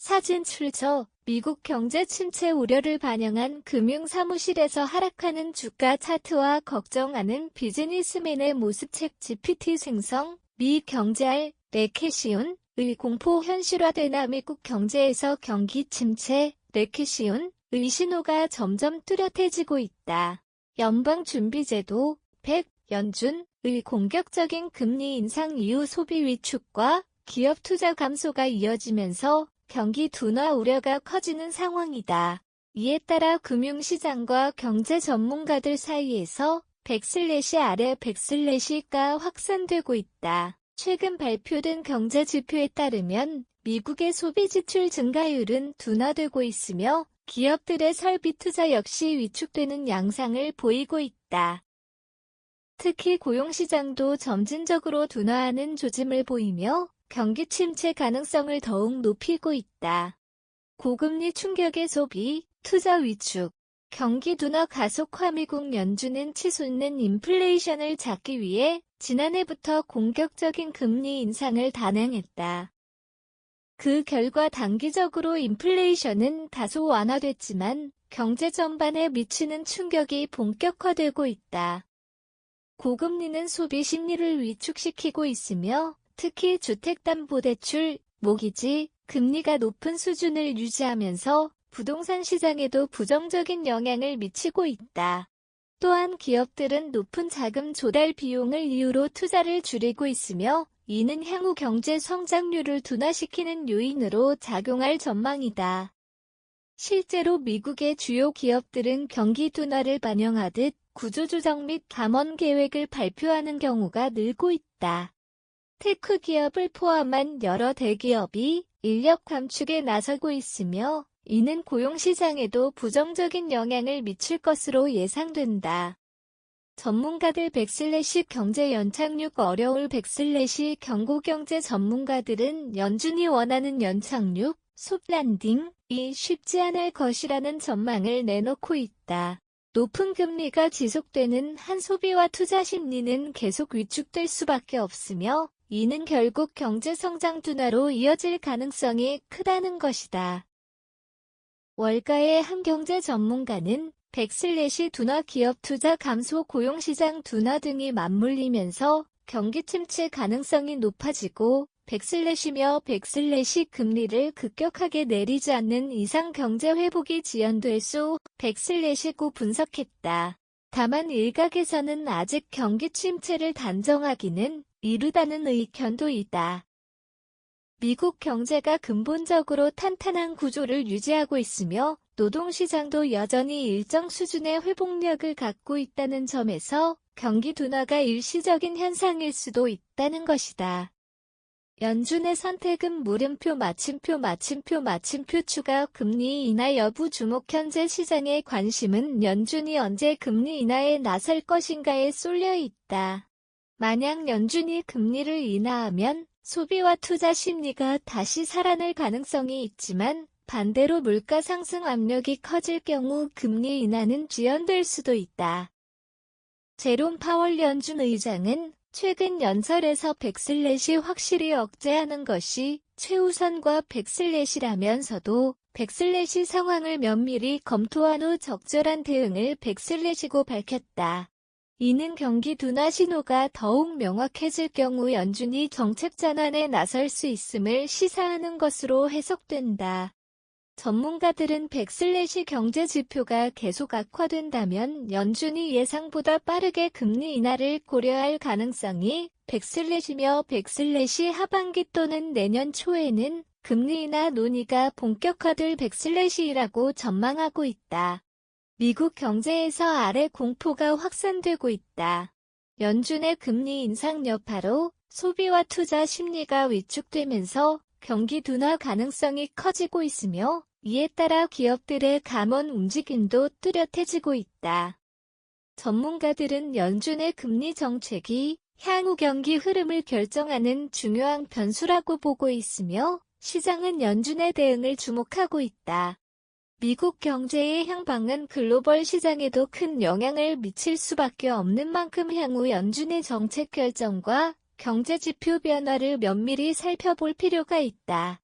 사진 출처 미국 경제 침체 우려를 반영한 금융사무실에서 하락하는 주가 차트와 걱정하는 비즈니스맨의 모습책 GPT 생성 미 경제알 레케시온의 공포 현실화되나 미국 경제에서 경기 침체 레케시온의 신호가 점점 뚜렷해지고 있다. 연방준비제도 100 연준의 공격적인 금리 인상 이후 소비 위축과 기업 투자 감소가 이어지면서 경기 둔화 우려가 커지는 상황이다. 이에 따라 금융시장과 경제 전문가들 사이에서 백슬래시 아래 백슬래시가 확산되고 있다. 최근 발표된 경제 지표에 따르면 미국의 소비 지출 증가율은 둔화되고 있으며 기업들의 설비 투자 역시 위축되는 양상을 보이고 있다. 특히 고용시장도 점진적으로 둔화하는 조짐을 보이며 경기 침체 가능성을 더욱 높이고 있다. 고금리 충격의 소비, 투자 위축, 경기 둔화 가속화 미국 연준은 치솟는 인플레이션을 잡기 위해 지난해부터 공격적인 금리 인상을 단행했다. 그 결과 단기적으로 인플레이션은 다소 완화됐지만 경제 전반에 미치는 충격이 본격화되고 있다. 고금리는 소비 심리를 위축시키고 있으며 특히 주택담보대출, 모기지, 금리가 높은 수준을 유지하면서 부동산 시장에도 부정적인 영향을 미치고 있다. 또한 기업들은 높은 자금 조달 비용을 이유로 투자를 줄이고 있으며 이는 향후 경제 성장률을 둔화시키는 요인으로 작용할 전망이다. 실제로 미국의 주요 기업들은 경기 둔화를 반영하듯 구조조정 및 감원 계획을 발표하는 경우가 늘고 있다. 테크 기업을 포함한 여러 대기업이 인력 감축에 나서고 있으며 이는 고용시장에도 부정적인 영향을 미칠 것으로 예상된다. 전문가들 백슬래시 경제 연착륙 어려울 백슬래시 경고경제 전문가들은 연준이 원하는 연착륙, 소프트랜딩이 쉽지 않을 것이라는 전망을 내놓고 있다. 높은 금리가 지속되는 한 소비와 투자 심리는 계속 위축될 수밖에 없으며 이는 결국 경제 성장 둔화로 이어질 가능성이 크다는 것이다. 월가의 한 경제 전문가는 백슬래시 둔화 기업 투자 감소 고용시장 둔화 등이 맞물리면서 경기 침체 가능성이 높아지고 백슬래시며 백슬래시 금리를 급격하게 내리지 않는 이상 경제 회복이 지연될 수 백슬래시고 분석했다. 다만 일각에서는 아직 경기 침체를 단정하기는 이르다는 의견도 있다. 미국 경제가 근본적으로 탄탄한 구조를 유지하고 있으며 노동시장도 여전히 일정 수준의 회복력을 갖고 있다는 점에서 경기 둔화가 일시적인 현상일 수도 있다는 것이다. 연준의 선택은 물음표 마침표 추가 금리 인하 여부 주목 현재 시장의 관심은 연준이 언제 금리 인하에 나설 것인가에 쏠려 있다. 만약 연준이 금리를 인하하면 소비와 투자 심리가 다시 살아날 가능성이 있지만 반대로 물가 상승 압력이 커질 경우 금리 인하는 지연될 수도 있다. 제롬 파월 연준 의장은 최근 연설에서 백슬래시 확실히 억제하는 것이 최우선과 백슬래시라면서도 백슬래시 상황을 면밀히 검토한 후 적절한 대응을 백슬래시고 밝혔다. 이는 경기 둔화 신호가 더욱 명확해질 경우 연준이 정책 전환에 나설 수 있음을 시사하는 것으로 해석된다. 전문가들은 백슬래시 경제 지표가 계속 악화된다면 연준이 예상보다 빠르게 금리 인하를 고려할 가능성이 백슬래시며 백슬래시 하반기 또는 내년 초에는 금리 인하 논의가 본격화될 백슬래시라고 전망하고 있다. 미국 경제에서 아래 공포가 확산되고 있다. 연준의 금리 인상 여파로 소비와 투자 심리가 위축되면서 경기 둔화 가능성이 커지고 있으며 이에 따라 기업들의 감원 움직임도 뚜렷해지고 있다. 전문가들은 연준의 금리 정책이 향후 경기 흐름을 결정하는 중요한 변수라고 보고 있으며 시장은 연준의 대응을 주목하고 있다. 미국 경제의 향방은 글로벌 시장에도 큰 영향을 미칠 수밖에 없는 만큼 향후 연준의 정책 결정과 경제 지표 변화를 면밀히 살펴볼 필요가 있다.